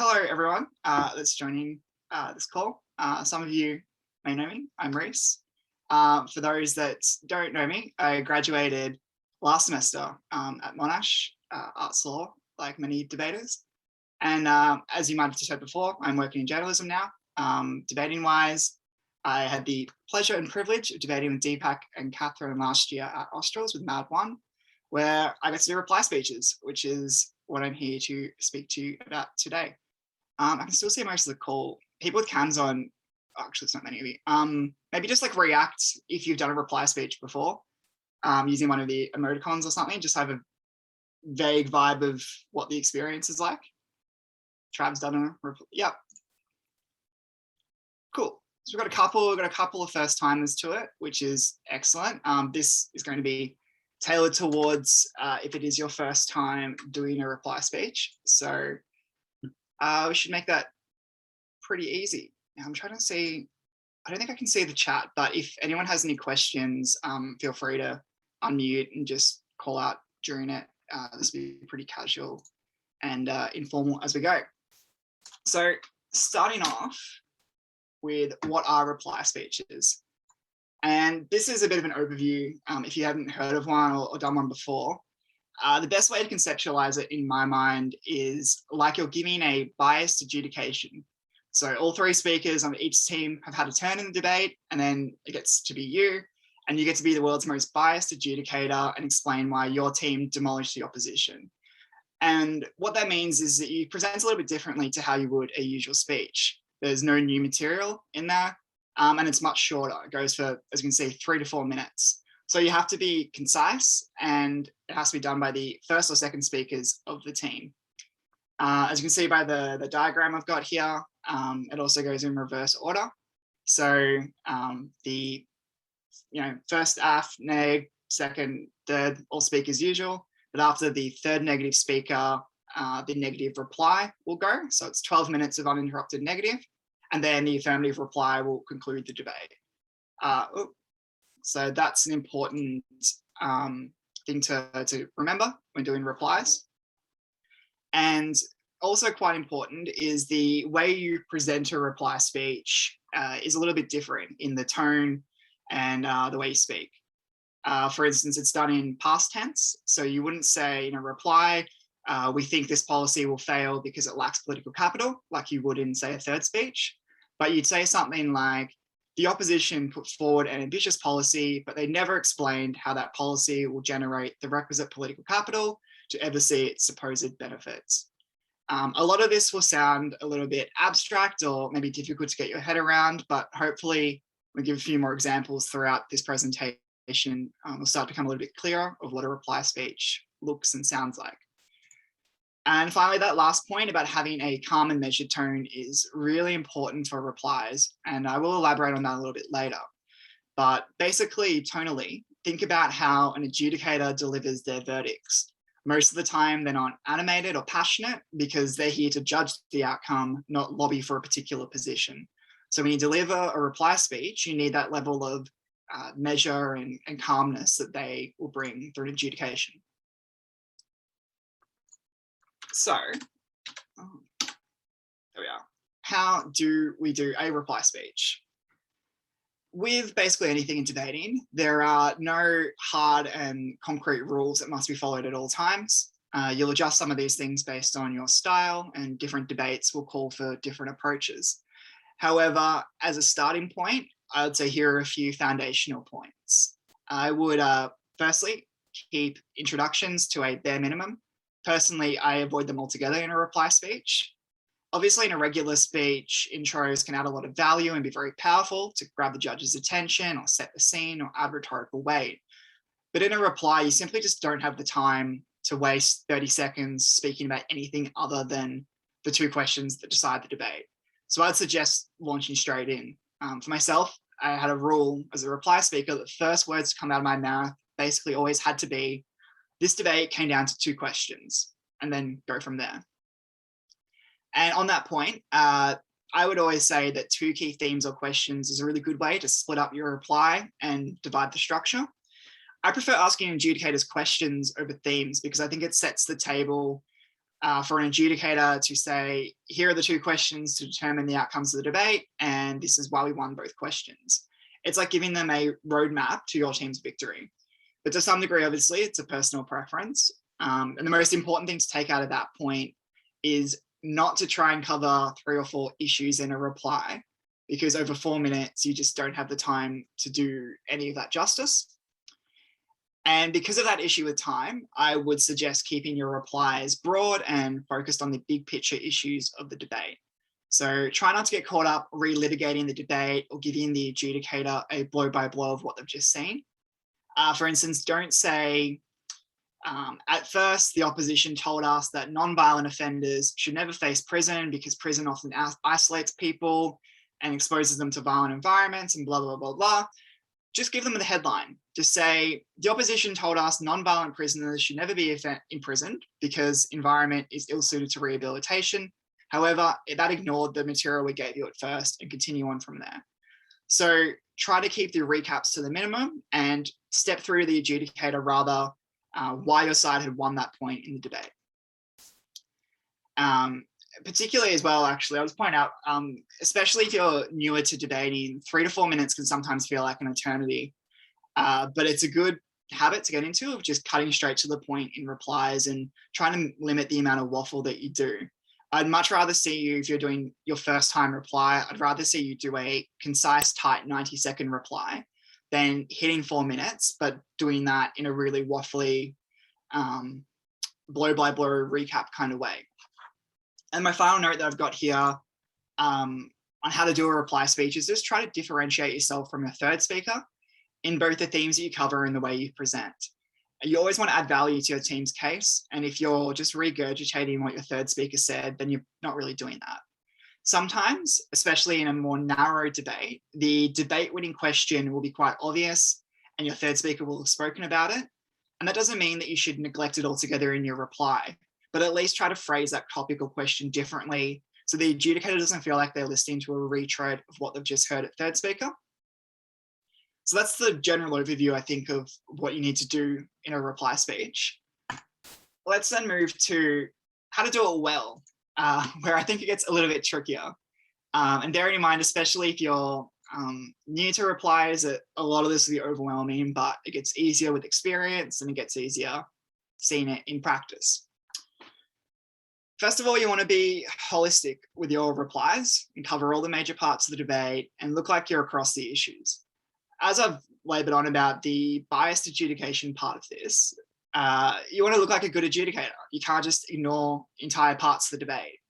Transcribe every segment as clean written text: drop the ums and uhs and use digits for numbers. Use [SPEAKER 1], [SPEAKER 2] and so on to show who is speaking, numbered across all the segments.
[SPEAKER 1] Hello, everyone that's joining this call. Some of you may know me. I'm Reece. For those that don't know me, I graduated last semester at Monash Arts Law, like many debaters. And as you might have just heard before, I'm working in journalism now. Debating wise, I had the pleasure and privilege of debating with Deepak and Catherine last year at Australs with Mad One, where I got to do reply speeches, which is what I'm here to speak to you about today. I can still see most of the call. People with cams on, actually it's not many of you, maybe just like react if you've done a reply speech before, using one of the emoticons or something, just have a vague vibe of what the experience is like. Trav's done a, yep. Cool. So we've got a couple of first timers to it, which is excellent. This is going to be tailored towards if it is your first time doing a reply speech. So we should make that pretty easy. Now I'm trying to see, I don't think I can see the chat, but if anyone has any questions, feel free to unmute and just call out during it. This will be pretty casual and informal as we go. So starting off with what are reply speeches? And this is a bit of an overview if you haven't heard of one or done one before. The best way to conceptualize it in my mind is like you're giving a biased adjudication. So all three speakers on each team have had a turn in the debate, and then it gets to be you, and you get to be the world's most biased adjudicator and explain why your team demolished the opposition. And what that means is that you present a little bit differently to how you would a usual speech. There's no new material in there, and it's much shorter. It goes for, as you can see, 3 to 4 minutes. So you have to be concise, and it has to be done by the first or second speakers of the team. As you can see by the diagram I've got here, it also goes in reverse order. So the first AF, neg, second, third, all speak as usual. But after the third negative speaker, the negative reply will go. So it's 12 minutes of uninterrupted negative, and then the affirmative reply will conclude the debate. So that's an important thing to remember when doing replies. And also quite important is the way you present a reply speech is a little bit different in the tone and the way you speak. For instance, it's done in past tense. So you wouldn't say in a reply, we think this policy will fail because it lacks political capital, like you would in, say, a third speech. But you'd say something like, the opposition put forward an ambitious policy, but they never explained how that policy will generate the requisite political capital to ever see its supposed benefits. A lot of this will sound a little bit abstract or maybe difficult to get your head around, but hopefully we'll give a few more examples throughout this presentation. We'll start to become a little bit clearer of what a reply speech looks and sounds like. And finally, that last point about having a calm and measured tone is really important for replies. And I will elaborate on that a little bit later. But basically, tonally, think about how an adjudicator delivers their verdicts. Most of the time, they're not animated or passionate because they're here to judge the outcome, not lobby for a particular position. So when you deliver a reply speech, you need that level of measure and calmness that they will bring through an adjudication. So, there we are. How do we do a reply speech? With basically anything in debating, there are no hard and concrete rules that must be followed at all times. You'll adjust some of these things based on your style, and different debates will call for different approaches. However, as a starting point, I would say here are a few foundational points. I would firstly keep introductions to a bare minimum. Personally, I avoid them altogether in a reply speech. Obviously, in a regular speech, intros can add a lot of value and be very powerful to grab the judge's attention or set the scene or add rhetorical weight. But in a reply, you simply just don't have the time to waste 30 seconds speaking about anything other than the two questions that decide the debate. So I'd suggest launching straight in. For myself, I had a rule as a reply speaker that the first words to come out of my mouth basically always had to be, this debate came down to 2 questions, and then go from there. And on that point, I would always say that 2 key themes or questions is a really good way to split up your reply and divide the structure. I prefer asking adjudicators questions over themes because I think it sets the table for an adjudicator to say, here are the 2 questions to determine the outcomes of the debate, and this is why we won both questions. It's like giving them a roadmap to your team's victory. But to some degree, obviously, it's a personal preference. And the most important thing to take out of that point is not to try and cover 3 or 4 issues in a reply, because over 4 minutes, you just don't have the time to do any of that justice. And because of that issue with time, I would suggest keeping your replies broad and focused on the big picture issues of the debate. So try not to get caught up relitigating the debate or giving the adjudicator a blow by blow of what they've just seen. For instance, don't say, at first, the opposition told us that non-violent offenders should never face prison because prison often isolates people and exposes them to violent environments and blah, blah, blah, blah. Just give them the headline. Just say, the opposition told us non-violent prisoners should never be imprisoned because environment is ill-suited to rehabilitation. However, that ignored the material we gave you at first, and continue on from there. So try to keep the recaps to the minimum and step through the adjudicator rather why your side had won that point in the debate. Particularly as well, actually, I'll just point out, especially if you're newer to debating, 3 to 4 minutes can sometimes feel like an eternity, but it's a good habit to get into of just cutting straight to the point in replies and trying to limit the amount of waffle that you do. I'd much rather see you, if you're doing your first time reply, I'd rather see you do a concise, tight 90-second reply than hitting 4 minutes, but doing that in a really waffly, blow by blow recap kind of way. And my final note that I've got here on how to do a reply speech is just try to differentiate yourself from your third speaker in both the themes that you cover and the way you present. You always want to add value to your team's case. And if you're just regurgitating what your third speaker said, then you're not really doing that. Sometimes, especially in a more narrow debate, the debate winning question will be quite obvious and your third speaker will have spoken about it. And that doesn't mean that you should neglect it altogether in your reply, but at least try to phrase that topic or question differently so the adjudicator doesn't feel like they're listening to a retread of what they've just heard at third speaker. So that's the general overview, I think, of what you need to do in a reply speech. Let's then move to how to do it well, where I think it gets a little bit trickier. And bearing in mind, especially if you're new to replies, a lot of this will be overwhelming, but it gets easier with experience and it gets easier seeing it in practice. First of all, you want to be holistic with your replies and cover all the major parts of the debate and look like you're across the issues. As I've labored on about the biased adjudication part of this, you want to look like a good adjudicator. You can't just ignore entire parts of the debate.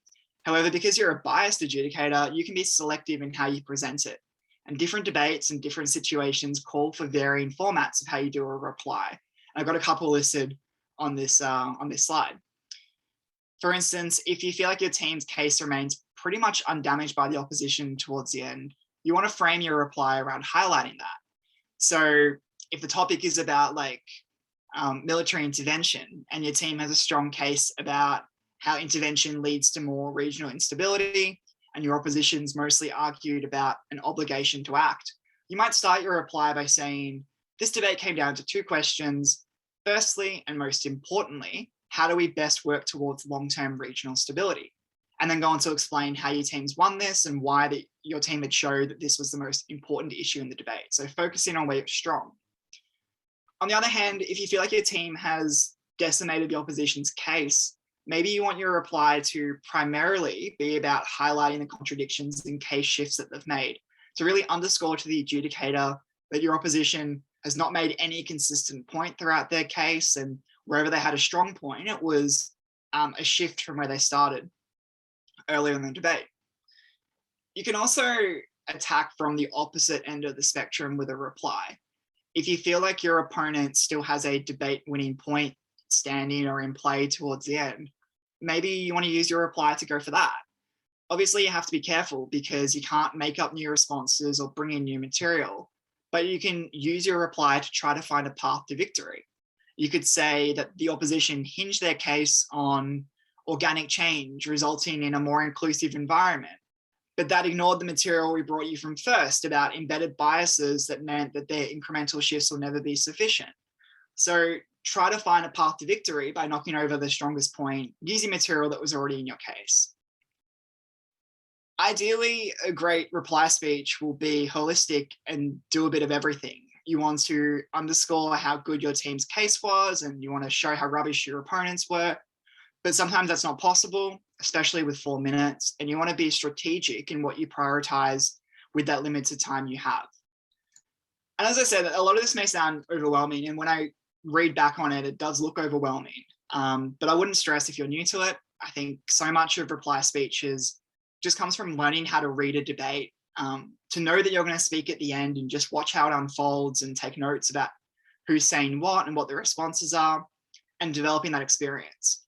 [SPEAKER 1] However, because you're a biased adjudicator, you can be selective in how you present it. And different debates and different situations call for varying formats of how you do a reply. And I've got a couple listed on this slide. For instance, if you feel like your team's case remains pretty much undamaged by the opposition towards the end, you want to frame your reply around highlighting that. So if the topic is about military intervention and your team has a strong case about how intervention leads to more regional instability and your opposition's mostly argued about an obligation to act, you might start your reply by saying, this debate came down to 2 questions. Firstly, and most importantly, how do we best work towards long-term regional stability? And then go on to explain how your team's won this and why your team had showed that this was the most important issue in the debate. So focusing on where you're strong. On the other hand, if you feel like your team has decimated the opposition's case, maybe you want your reply to primarily be about highlighting the contradictions and case shifts that they've made, to really underscore to the adjudicator that your opposition has not made any consistent point throughout their case, and wherever they had a strong point, it was a shift from where they started earlier in the debate. You can also attack from the opposite end of the spectrum with a reply. If you feel like your opponent still has a debate winning point standing or in play towards the end, maybe you want to use your reply to go for that. Obviously, you have to be careful because you can't make up new responses or bring in new material, but you can use your reply to try to find a path to victory. You could say that the opposition hinged their case on organic change, resulting in a more inclusive environment, but that ignored the material we brought you from first about embedded biases that meant that their incremental shifts will never be sufficient. So try to find a path to victory by knocking over the strongest point using material that was already in your case. Ideally, a great reply speech will be holistic and do a bit of everything. You want to underscore how good your team's case was, and you want to show how rubbish your opponents were. But sometimes that's not possible, especially with 4 minutes. And you want to be strategic in what you prioritize with that limited time you have. And as I said, a lot of this may sound overwhelming. And when I read back on it, it does look overwhelming. But I wouldn't stress if you're new to it. I think so much of reply speeches just comes from learning how to read a debate, to know that you're going to speak at the end and just watch how it unfolds and take notes about who's saying what and what the responses are and developing that experience.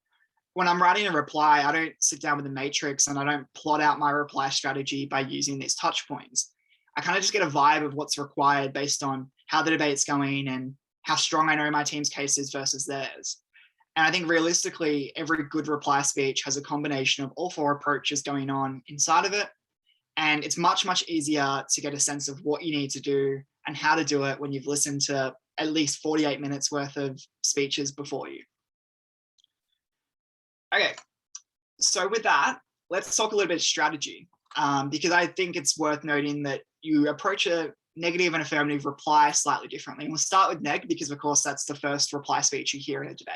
[SPEAKER 1] When I'm writing a reply, I don't sit down with a matrix and I don't plot out my reply strategy by using these touch points. I kind of just get a vibe of what's required based on how the debate's going and how strong I know my team's case is versus theirs. And I think realistically, every good reply speech has a combination of all 4 approaches going on inside of it. And it's much, much easier to get a sense of what you need to do and how to do it when you've listened to at least 48 minutes worth of speeches before you. Okay, so with that, let's talk a little bit of strategy, because I think it's worth noting that you approach a negative and affirmative reply slightly differently. And we'll start with neg because, of course, that's the first reply speech you hear in a debate.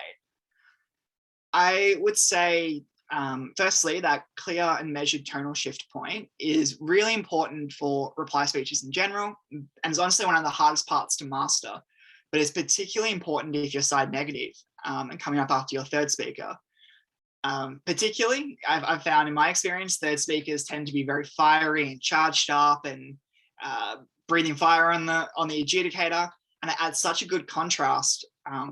[SPEAKER 1] I would say, firstly, that clear and measured tonal shift point is really important for reply speeches in general, and it's honestly one of the hardest parts to master, but it's particularly important if you're side negative and coming up after your third speaker. Particularly, I've found in my experience, third speakers tend to be very fiery and charged up and breathing fire on the adjudicator, and it adds such a good contrast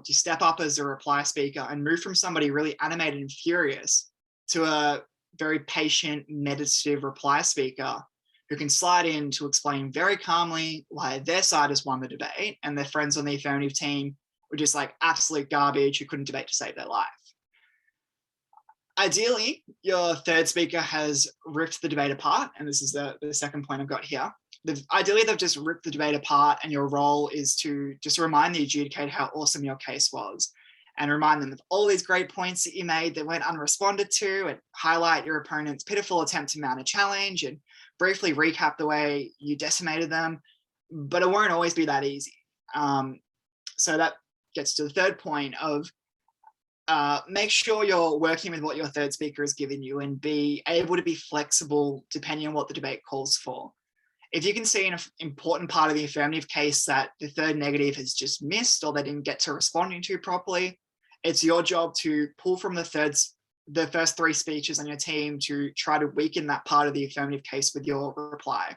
[SPEAKER 1] to step up as a reply speaker and move from somebody really animated and furious to a very patient, meditative reply speaker who can slide in to explain very calmly why their side has won the debate and their friends on the affirmative team were just like absolute garbage who couldn't debate to save their life. Ideally, your third speaker has ripped the debate apart, and this is the second point I've got here. Ideally, they've just ripped the debate apart, and your role is to just remind the adjudicator how awesome your case was and remind them of all these great points that you made that went unresponded to, and highlight your opponent's pitiful attempt to mount a challenge and briefly recap the way you decimated them. But it won't always be that easy. So that gets to the third point of make sure you're working with what your third speaker has given you and be able to be flexible depending on what the debate calls for. If you can see an important part of the affirmative case that the third negative has just missed or they didn't get to responding to properly, it's your job to pull from the first 3 speeches on your team to try to weaken that part of the affirmative case with your reply.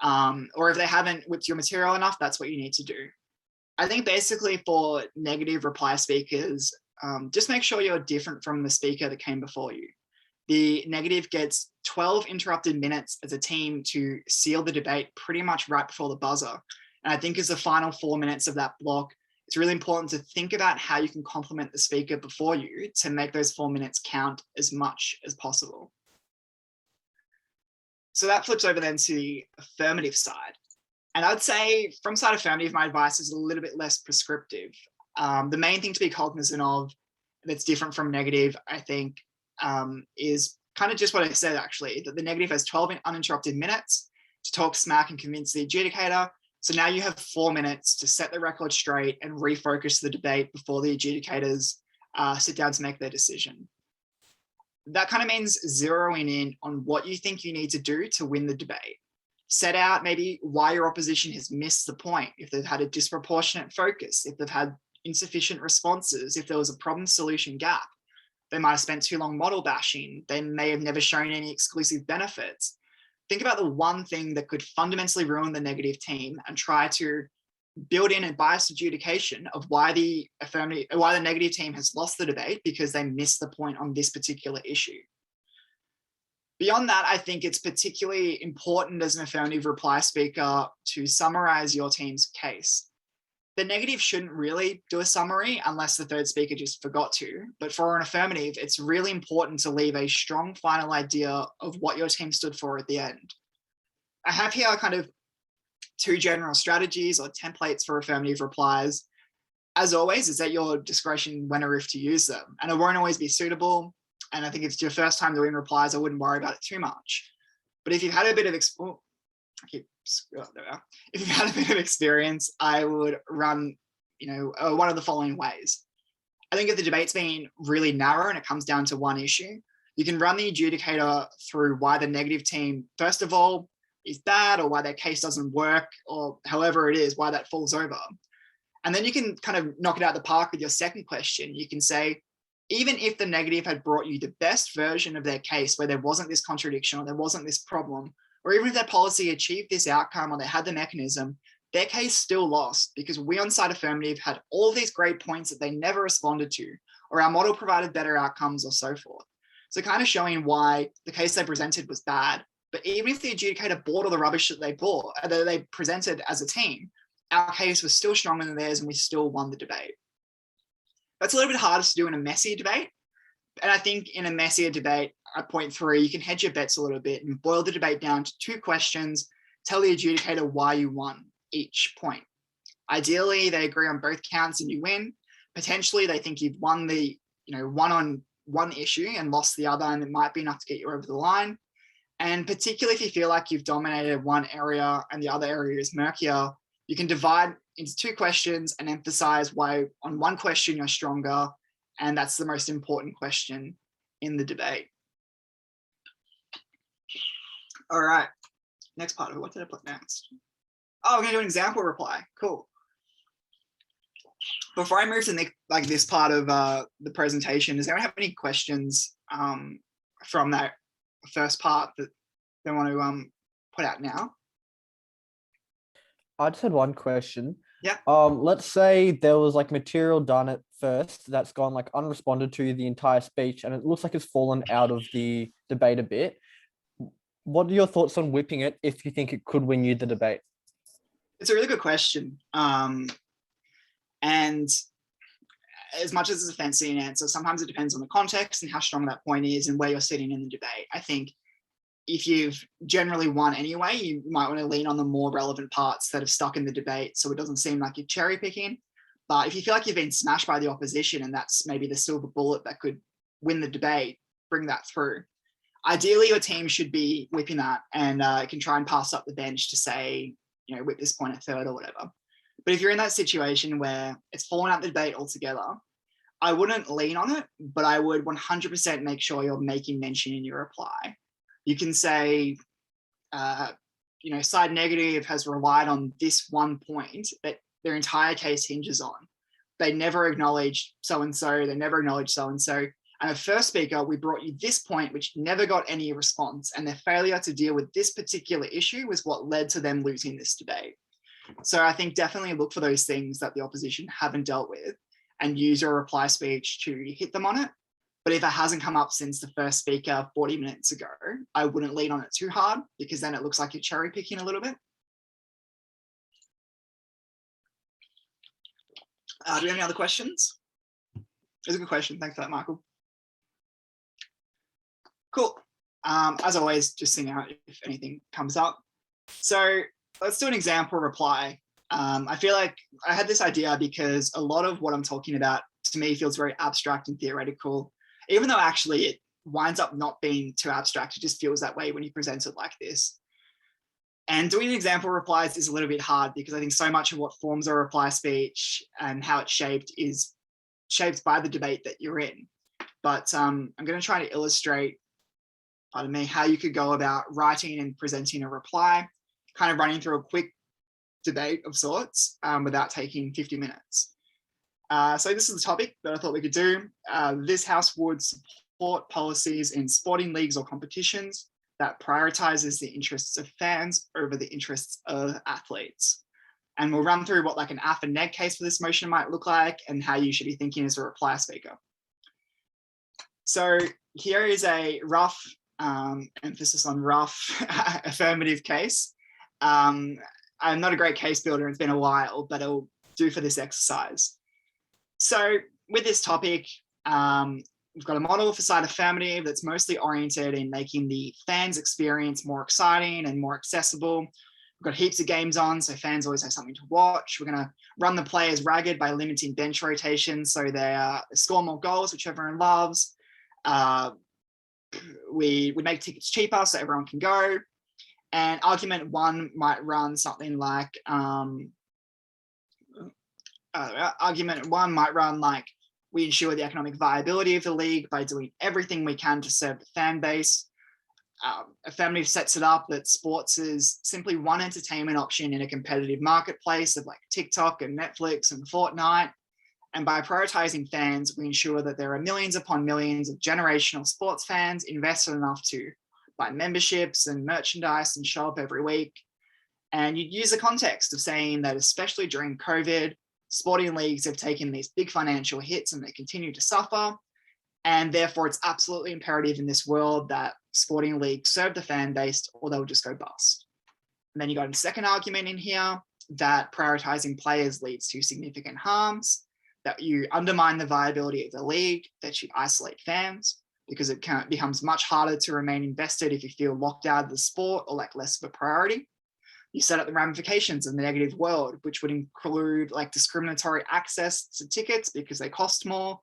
[SPEAKER 1] Or if they haven't whipped your material enough, that's what you need to do. I think basically for negative reply speakers, just make sure you're different from the speaker that came before you. The negative gets 12 interrupted minutes as a team to seal the debate pretty much right before the buzzer. And I think as the final 4 minutes of that block, it's really important to think about how you can compliment the speaker before you to make those 4 minutes count as much as possible. So that flips over then to the affirmative side. And I'd say from side affirmative, my advice is a little bit less prescriptive. The main thing to be cognizant of that's different from negative, I think, is kind of just what I said, actually, that the negative has 12 uninterrupted minutes to talk smack and convince the adjudicator. So now you have 4 minutes to set the record straight and refocus the debate before the adjudicators sit down to make their decision. That kind of means zeroing in on what you think you need to do to win the debate. Set out maybe why your opposition has missed the point, if they've had a disproportionate focus, if they've had insufficient responses, if there was a problem solution gap. They might have spent too long model bashing. They may have never shown any exclusive benefits. Think about the one thing that could fundamentally ruin the negative team and try to build in a biased adjudication of why the negative team has lost the debate because they missed the point on this particular issue. Beyond that, I think it's particularly important as an affirmative reply speaker to summarize your team's case. The negative shouldn't really do a summary unless the third speaker just forgot to. But for an affirmative, it's really important to leave a strong final idea of what your team stood for at the end. I have here kind of 2 general strategies or templates for affirmative replies. as always, it's at your discretion when or if to use them. And it won't always be suitable. And I think if it's your first time doing replies, I wouldn't worry about it too much. But if you've had a bit of if you've had a bit of experience, I would run, one of the following ways. I think if the debate's been really narrow and it comes down to one issue, you can run the adjudicator through why the negative team, first of all, is bad, or why their case doesn't work, or however it is, why that falls over. And then you can kind of knock it out of the park with your second question. You can say, even if the negative had brought you the best version of their case where there wasn't this contradiction or there wasn't this problem, or even if their policy achieved this outcome or they had the mechanism, their case still lost because we on side affirmative had all these great points that they never responded to, or our model provided better outcomes, or so forth. So kind of showing why the case they presented was bad. But even if the adjudicator bought all the rubbish that they presented as a team, our case was still stronger than theirs and we still won the debate. That's a little bit harder to do in a messier debate. And I think in a messier debate, at point 3, you can hedge your bets a little bit and boil the debate down to 2 questions, tell the adjudicator why you won each point. Ideally, they agree on both counts and you win. Potentially, they think you've won won on one issue and lost the other, and it might be enough to get you over the line. And particularly if you feel like you've dominated one area and the other area is murkier, you can divide into 2 questions and emphasize why on one question you're stronger, and that's the most important question in the debate. All right, next part of it. What did I put next? Oh, we're gonna do an example reply. Cool. Before I move to this part of the presentation, does anyone have any questions from that first part that they want to put out now?
[SPEAKER 2] I just had one question.
[SPEAKER 1] Yeah.
[SPEAKER 2] Let's say there was material done at first that's gone unresponded to the entire speech, and it looks like it's fallen out of the debate a bit. What are your thoughts on whipping it if you think it could win you the debate?
[SPEAKER 1] It's a really good question. And as much as it's a fancy answer, sometimes it depends on the context and how strong that point is and where you're sitting in the debate. I think if you've generally won anyway, you might want to lean on the more relevant parts that have stuck in the debate so it doesn't seem like you're cherry picking. But if you feel like you've been smashed by the opposition and that's maybe the silver bullet that could win the debate, bring that through. Ideally, your team should be whipping that and can try and pass up the bench to say, whip this point at third or whatever. But if you're in that situation where it's fallen out the debate altogether, I wouldn't lean on it, but I would 100% make sure you're making mention in your reply. You can say, side negative has relied on this one point that their entire case hinges on. They never acknowledged so-and-so, they never acknowledged so-and-so. And the first speaker, we brought you this point, which never got any response. And their failure to deal with this particular issue was what led to them losing this debate. So I think definitely look for those things that the opposition haven't dealt with and use your reply speech to hit them on it. But if it hasn't come up since the first speaker 40 minutes ago, I wouldn't lean on it too hard because then it looks like you're cherry picking a little bit. Do we have any other questions? It's a good question. Thanks for that, Michael. Cool. As always, just sing out if anything comes up. So let's do an example reply. I feel like I had this idea because a lot of what I'm talking about to me feels very abstract and theoretical, even though actually it winds up not being too abstract. It just feels that way when you present it like this. And doing example replies is a little bit hard because I think so much of what forms a reply speech and how it's shaped is shaped by the debate that you're in. But I'm going to try to illustrate, pardon me, how you could go about writing and presenting a reply, kind of running through a quick debate of sorts without taking 50 minutes. So this is the topic that I thought we could do. This house would support policies in sporting leagues or competitions that prioritizes the interests of fans over the interests of athletes. And we'll run through what an aff and neg case for this motion might look like and how you should be thinking as a reply speaker. So here is a rough, emphasis on rough, affirmative case. I'm not a great case builder, it's been a while, but it'll do for this exercise. So with this topic, we've got a model for side affirmative that's mostly oriented in making the fans' experience more exciting and more accessible. We've got heaps of games on, so fans always have something to watch. We're going to run the players ragged by limiting bench rotations so they score more goals, which everyone loves. We make tickets cheaper so everyone can go. And argument one might run something like, we ensure the economic viability of the league by doing everything we can to serve the fan base. Affirmative sets it up that sports is simply one entertainment option in a competitive marketplace of like TikTok and Netflix and Fortnite. And by prioritizing fans, we ensure that there are millions upon millions of generational sports fans invested enough to buy memberships and merchandise and show up every week. And you'd use the context of saying that, especially during COVID, sporting leagues have taken these big financial hits and they continue to suffer. And therefore, it's absolutely imperative in this world that sporting leagues serve the fan base or they'll just go bust. And then you got a second argument in here that prioritizing players leads to significant harms, that you undermine the viability of the league, that you isolate fans because it becomes much harder to remain invested if you feel locked out of the sport or like less of a priority. You set up the ramifications in the negative world, which would include like discriminatory access to tickets because they cost more,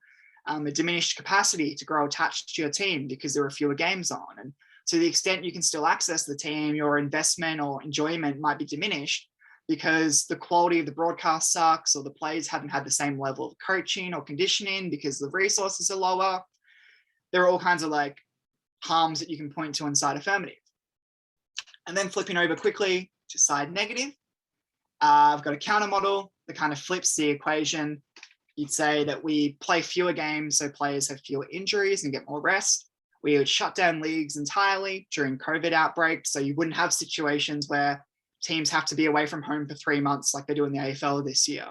[SPEAKER 1] a diminished capacity to grow attached to your team because there are fewer games on. And to the extent you can still access the team, your investment or enjoyment might be diminished because the quality of the broadcast sucks or the players haven't had the same level of coaching or conditioning because the resources are lower. There are all kinds of like harms that you can point to inside Affirmative. And then flipping over quickly to side negative, I've got a counter model that kind of flips the equation. You'd say that we play fewer games so players have fewer injuries and get more rest. We would shut down leagues entirely during COVID outbreaks, so you wouldn't have situations where teams have to be away from home for 3 months like they do in the AFL this year.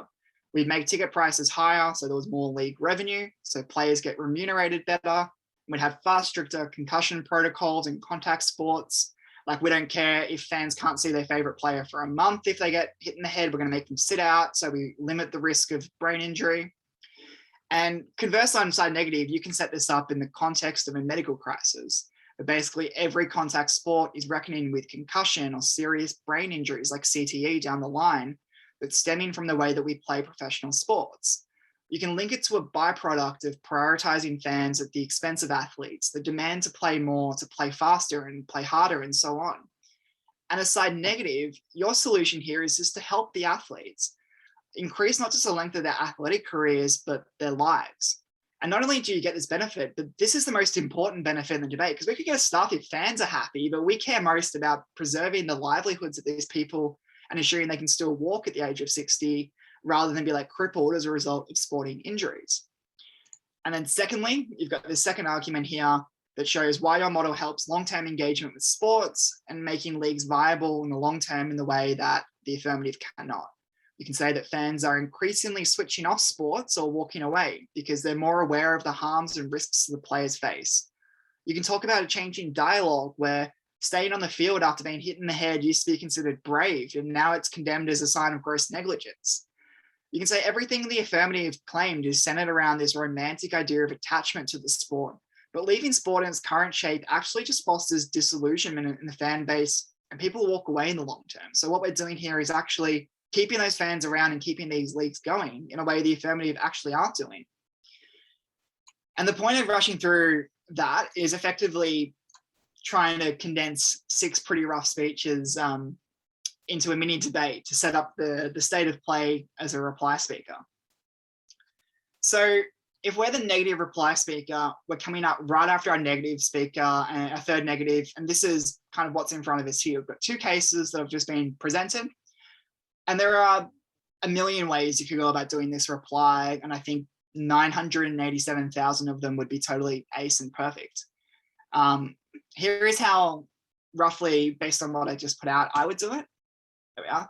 [SPEAKER 1] We'd make ticket prices higher so there was more league revenue, so players get remunerated better. We'd have far stricter concussion protocols in contact sports. Like, we don't care if fans can't see their favorite player for a month. If they get hit in the head, we're going to make them sit out. So we limit the risk of brain injury. And conversely, on side negative, you can set this up in the context of a medical crisis. But basically, every contact sport is reckoning with concussion or serious brain injuries like CTE down the line that's stemming from the way that we play professional sports. You can link it to a byproduct of prioritizing fans at the expense of athletes, the demand to play more, to play faster and play harder and so on. And aside negative, your solution here is just to help the athletes increase not just the length of their athletic careers, but their lives. And not only do you get this benefit, but this is the most important benefit in the debate, because we could get stuff if fans are happy, but we care most about preserving the livelihoods of these people and ensuring they can still walk at the age of 60 rather than be like crippled as a result of sporting injuries. And then secondly, you've got the second argument here that shows why your model helps long-term engagement with sports and making leagues viable in the long term in the way that the Affirmative cannot. You can say that fans are increasingly switching off sports or walking away because they're more aware of the harms and risks the players face. You can talk about a changing dialogue where staying on the field after being hit in the head used to be considered brave, and now it's condemned as a sign of gross negligence. You can say everything the Affirmative claimed is centered around this romantic idea of attachment to the sport, but leaving sport in its current shape actually just fosters disillusionment in the fan base and people walk away in the long term. So what we're doing here is actually keeping those fans around and keeping these leagues going in a way the Affirmative actually aren't doing. And the point of rushing through that is effectively trying to condense 6 pretty rough speeches into a mini debate to set up the state of play as a reply speaker. So if we're the negative reply speaker, we're coming up right after our negative speaker and a third negative, and this is kind of what's in front of us here. We've got 2 cases that have just been presented, and there are a million ways you could go about doing this reply, and I think 987,000 of them would be totally ace and perfect. Here is how, roughly based on what I just put out, I would do it. There we are.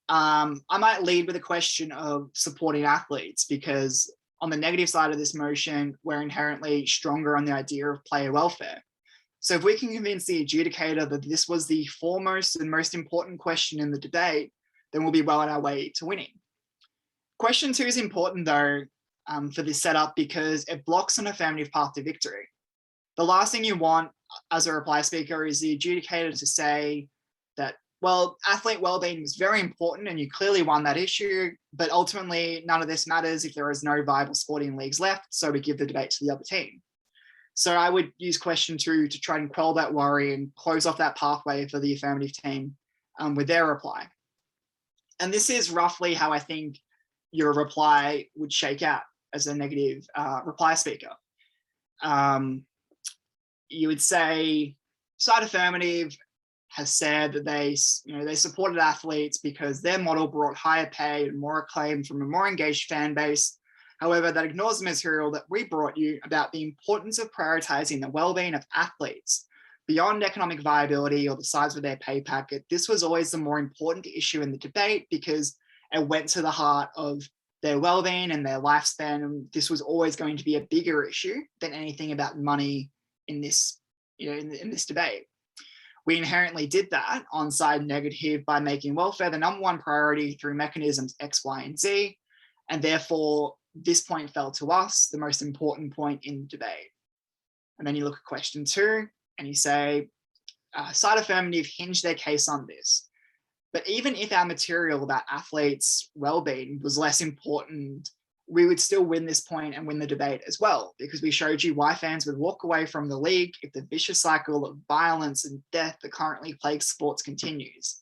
[SPEAKER 1] I might lead with a question of supporting athletes, because on the negative side of this motion, we're inherently stronger on the idea of player welfare. So if we can convince the adjudicator that this was the foremost and most important question in the debate, then we'll be well on our way to winning. Question 2 is important though for this setup because it blocks an affirmative path to victory. The last thing you want as a reply speaker is the adjudicator to say that well, athlete well-being was very important and you clearly won that issue, but ultimately none of this matters if there is no viable sporting leagues left, so we give the debate to the other team. So I would use question 2 to try and quell that worry and close off that pathway for the affirmative team with their reply. And this is roughly how I think your reply would shake out as a negative reply speaker. You would say, side affirmative has said that they supported athletes because their model brought higher pay and more acclaim from a more engaged fan base. However, that ignores the material that we brought you about the importance of prioritizing the well-being of athletes beyond economic viability or the size of their pay packet. This was always the more important issue in the debate because it went to the heart of their well-being and their lifespan. And this was always going to be a bigger issue than anything about money in this, in this debate. We inherently did that on side negative by making welfare the number one priority through mechanisms X, Y, and Z. And therefore, this point fell to us, the most important point in the debate. And then you look at question 2 and you say, side affirmative hinged their case on this. But even if our material about athletes' well-being was less important, we would still win this point and win the debate as well, because we showed you why fans would walk away from the league if the vicious cycle of violence and death that currently plagues sports continues.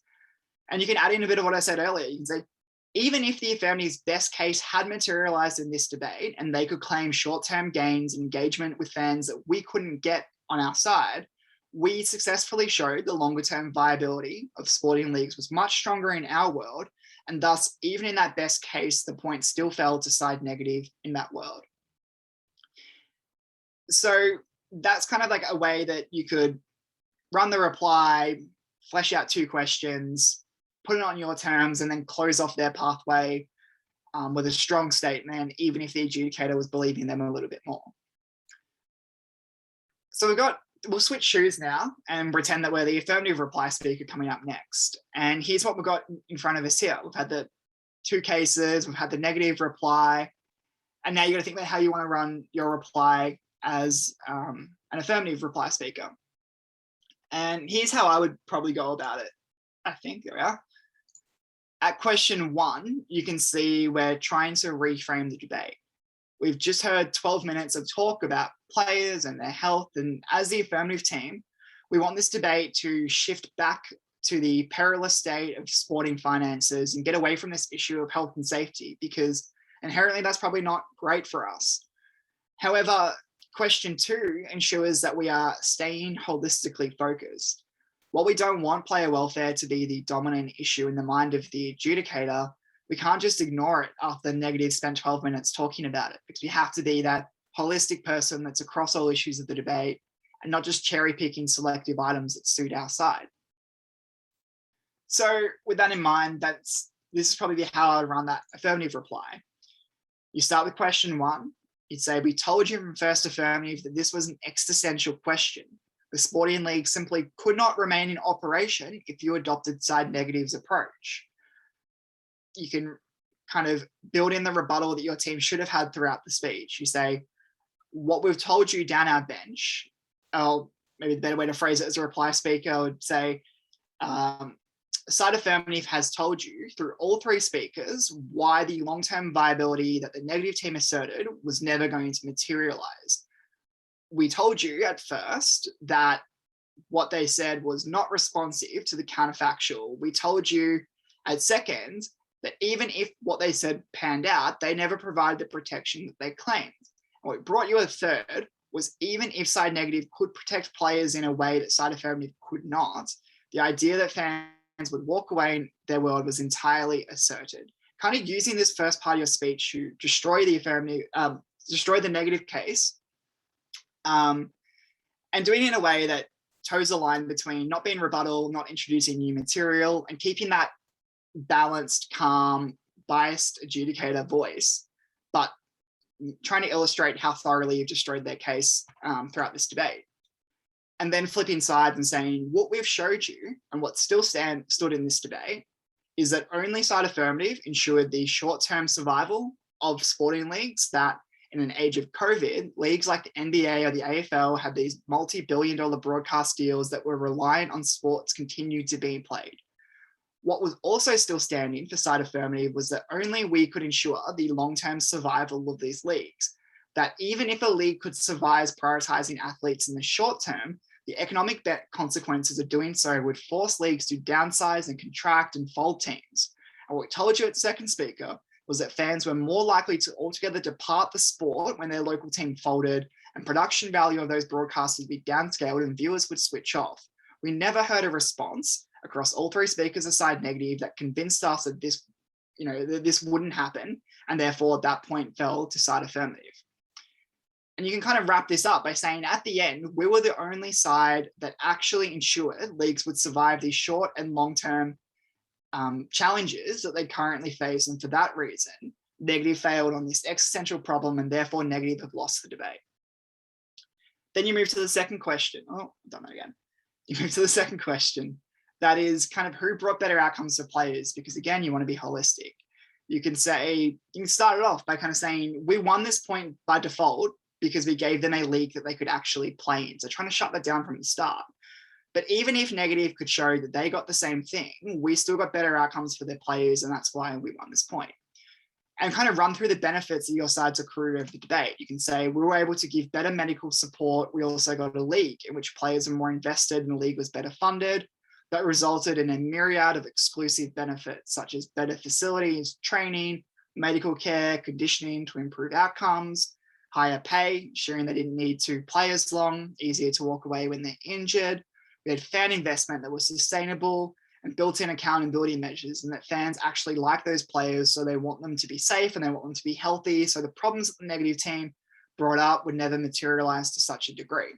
[SPEAKER 1] And you can add in a bit of what I said earlier. You can say, even if the affirmative's best case had materialized in this debate and they could claim short-term gains and engagement with fans that we couldn't get on our side, we successfully showed the longer-term viability of sporting leagues was much stronger in our world. And thus, even in that best case, the point still fell to side negative in that world. So that's kind of like a way that you could run the reply, flesh out 2 questions, put it on your terms, and then close off their pathway with a strong statement, even if the adjudicator was believing them a little bit more. So we'll switch shoes now and pretend that we're the affirmative reply speaker coming up next. And here's what we've got in front of us here. We've had the 2 cases, we've had the negative reply, and now you got to think about how you want to run your reply as an affirmative reply speaker. And here's how I would probably go about it. I think there we are. At question 1, you can see we're trying to reframe the debate. We've just heard 12 minutes of talk about players and their health. And as the affirmative team, we want this debate to shift back to the perilous state of sporting finances and get away from this issue of health and safety, because inherently that's probably not great for us. However, question 2 ensures that we are staying holistically focused. While we don't want player welfare to be the dominant issue in the mind of the adjudicator, we can't just ignore it after the negative spent 12 minutes talking about it, because we have to be that holistic person that's across all issues of the debate and not just cherry picking selective items that suit our side. So with that in mind, this is probably how I would run that affirmative reply. You start with question 1. You'd say, we told you from first affirmative that this was an existential question. The sporting league simply could not remain in operation if you adopted side negative's approach. You can kind of build in the rebuttal that your team should have had throughout the speech. You say, what we've told you down our bench, or maybe the better way to phrase it as a reply speaker would say, side affirmative has told you through all 3 speakers why the long-term viability that the negative team asserted was never going to materialize. We told you at first that what they said was not responsive to the counterfactual. We told you at second that even if what they said panned out, they never provided the protection that they claimed. And what brought you a third was, even if side negative could protect players in a way that side affirmative could not, the idea that fans would walk away in their world was entirely asserted. Kind of using this first part of your speech to destroy the affirmative, destroy the negative case, and doing it in a way that toes the line between not being rebuttal, not introducing new material, and keeping that balanced, calm, biased adjudicator voice, but trying to illustrate how thoroughly you've destroyed their case throughout this debate. And then flipping sides and saying, what we've showed you and what still stood in this debate is that only side affirmative ensured the short-term survival of sporting leagues, that in an age of COVID, leagues like the NBA or the AFL had these multi-billion-dollar broadcast deals that were reliant on sports continued to be played. What was also still standing for side affirmative was that only we could ensure the long-term survival of these leagues. That even if a league could survive prioritizing athletes in the short term, the economic consequences of doing so would force leagues to downsize and contract and fold teams. And what we told you at second speaker was that fans were more likely to altogether depart the sport when their local team folded, and production value of those broadcasts would be downscaled and viewers would switch off. We never heard a response across all three speakers aside negative that convinced us that this, that this wouldn't happen, and therefore that point fell to side affirmative. And you can kind of wrap this up by saying at the end, we were the only side that actually ensured leagues would survive these short and long-term challenges that they currently face. And for that reason, negative failed on this existential problem, and therefore negative have lost the debate. Then you move to the second question. Oh, I've done that again. You move to the second question. That is kind of who brought better outcomes for players, because again, you want to be holistic. You can start it off by kind of saying, we won this point by default because we gave them a league that they could actually play in. So trying to shut that down from the start. But even if negative could show that they got the same thing, we still got better outcomes for their players, and that's why we won this point. And kind of run through the benefits that your sides accrued over the debate. You can say, we were able to give better medical support. We also got a league in which players were more invested and the league was better funded. That resulted in a myriad of exclusive benefits, such as better facilities, training, medical care, conditioning to improve outcomes, higher pay, ensuring they didn't need to play as long, easier to walk away when they're injured. We had fan investment that was sustainable and built-in accountability measures, and that fans actually like those players, so they want them to be safe and they want them to be healthy. So the problems that the negative team brought up would never materialize to such a degree.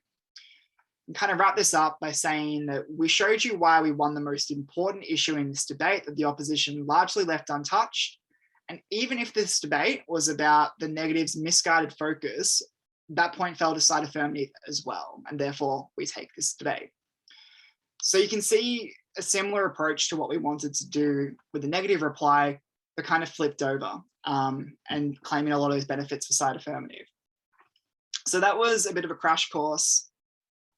[SPEAKER 1] And kind of wrap this up by saying that we showed you why we won the most important issue in this debate that the opposition largely left untouched. And even if this debate was about the negative's misguided focus, that point fell to side affirmative as well. And therefore we take this debate. So you can see a similar approach to what we wanted to do with the negative reply, but kind of flipped over and claiming a lot of those benefits for side affirmative. So that was a bit of a crash course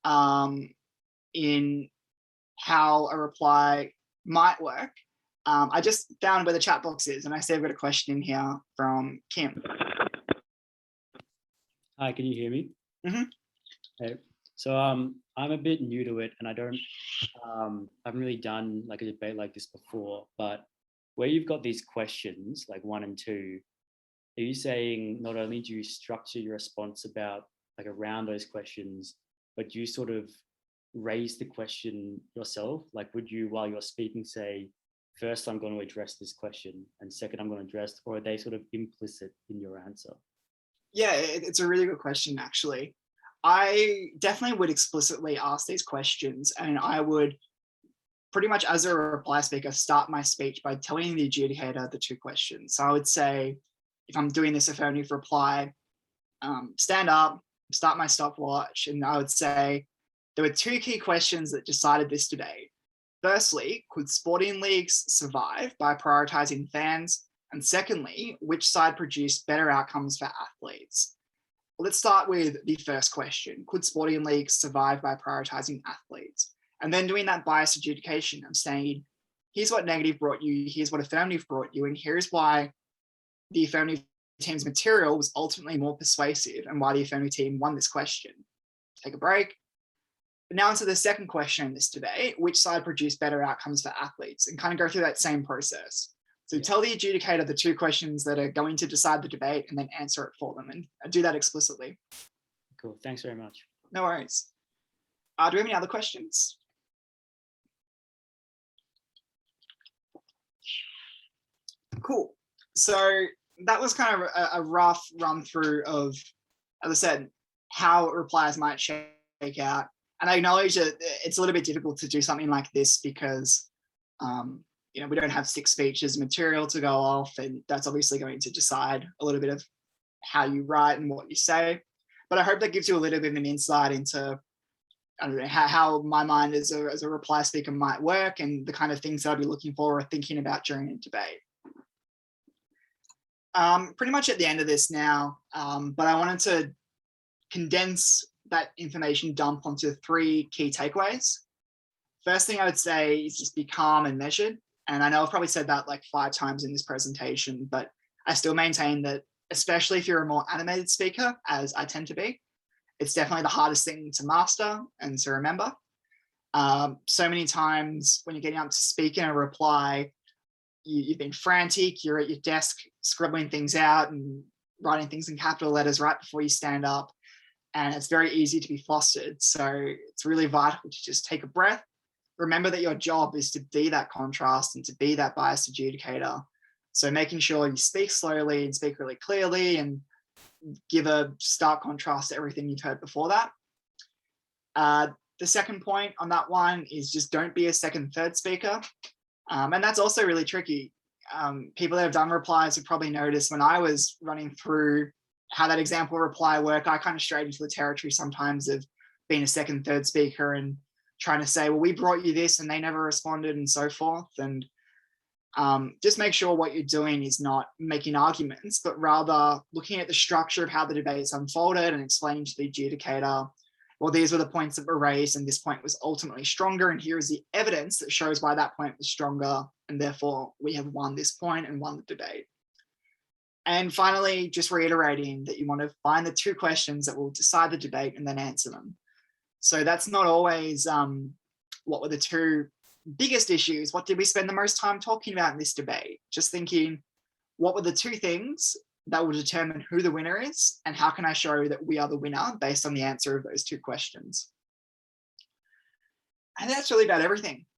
[SPEAKER 1] in how a reply might work. I just found where the chat box is, and I see I've got a question in here from Kim.
[SPEAKER 3] Hi, can you hear me?
[SPEAKER 1] Mm-hmm.
[SPEAKER 3] Okay. So I'm a bit new to it, and I haven't really done like a debate like this before, but where you've got these questions like 1 and 2, are you saying not only do you structure your response around those questions, but you sort of raise the question yourself? Like, would you, while you're speaking, say, first, I'm going to address this question, and second, I'm going to address, or are they sort of implicit in your answer?
[SPEAKER 1] Yeah, it's a really good question, actually. I definitely would explicitly ask these questions, and I would pretty much, as a reply speaker, start my speech by telling the adjudicator the 2 questions. So I would say, if I'm doing this affirmative reply, stand up, start my stopwatch, and I would say there were 2 key questions that decided this debate. Firstly, could sporting leagues survive by prioritizing fans? And secondly, which side produced better outcomes for athletes? Well, let's start with the first question. Could sporting leagues survive by prioritizing athletes? And then doing that bias adjudication of saying, here's what negative brought you, here's what affirmative brought you, and here's why the affirmative team's material was ultimately more persuasive and why the affirmative team won this question. Take a break. Now into the second question in this debate, which side produced better outcomes for athletes, and kind of go through that same process. So tell the adjudicator the 2 questions that are going to decide the debate and then answer it for them, and do that explicitly.
[SPEAKER 3] Cool, thanks very much.
[SPEAKER 1] No worries. Do we have any other questions? Cool. So that was kind of a rough run through of, as I said, how replies might shake out. And I acknowledge that it's a little bit difficult to do something like this because, we don't have 6 speeches material to go off, and that's obviously going to decide a little bit of how you write and what you say. But I hope that gives you a little bit of an insight into, I don't know, how my mind as a reply speaker might work, and the kind of things that I'll be looking for or thinking about during a debate. Pretty much at the end of this now, but I wanted to condense that information dump onto 3 key takeaways. First thing I would say is just be calm and measured, And I know I've probably said that like 5 times in this presentation, but I still maintain that, especially if you're a more animated speaker, as I tend to be, it's definitely the hardest thing to master and to remember. So many times when you're getting up to speak in a reply, you've been frantic, you're at your desk scribbling things out and writing things in capital letters right before you stand up. And it's very easy to be flustered. So it's really vital to just take a breath. Remember that your job is to be that contrast and to be that biased adjudicator. So making sure you speak slowly and speak really clearly and give a stark contrast to everything you've heard before that. The second point on that one is just don't be a second, third speaker. And that's also really tricky. People that have done replies have probably noticed when I was running through how that example reply worked, I kind of strayed into the territory sometimes of being a second, third speaker and trying to say, well, we brought you this and they never responded and so forth. And just make sure what you're doing is not making arguments, but rather looking at the structure of how the debate's unfolded and explaining to the adjudicator, well, these were the points that were raised and this point was ultimately stronger. And here is the evidence that shows why that point was stronger. And therefore we have won this point and won the debate. And finally, just reiterating that you want to find the 2 questions that will decide the debate and then answer them. So that's not always what were the 2 biggest issues. What did we spend the most time talking about in this debate? Just thinking, what were the 2 things that will determine who the winner is and how can I show that we are the winner based on the answer of those 2 questions? And that's really about everything.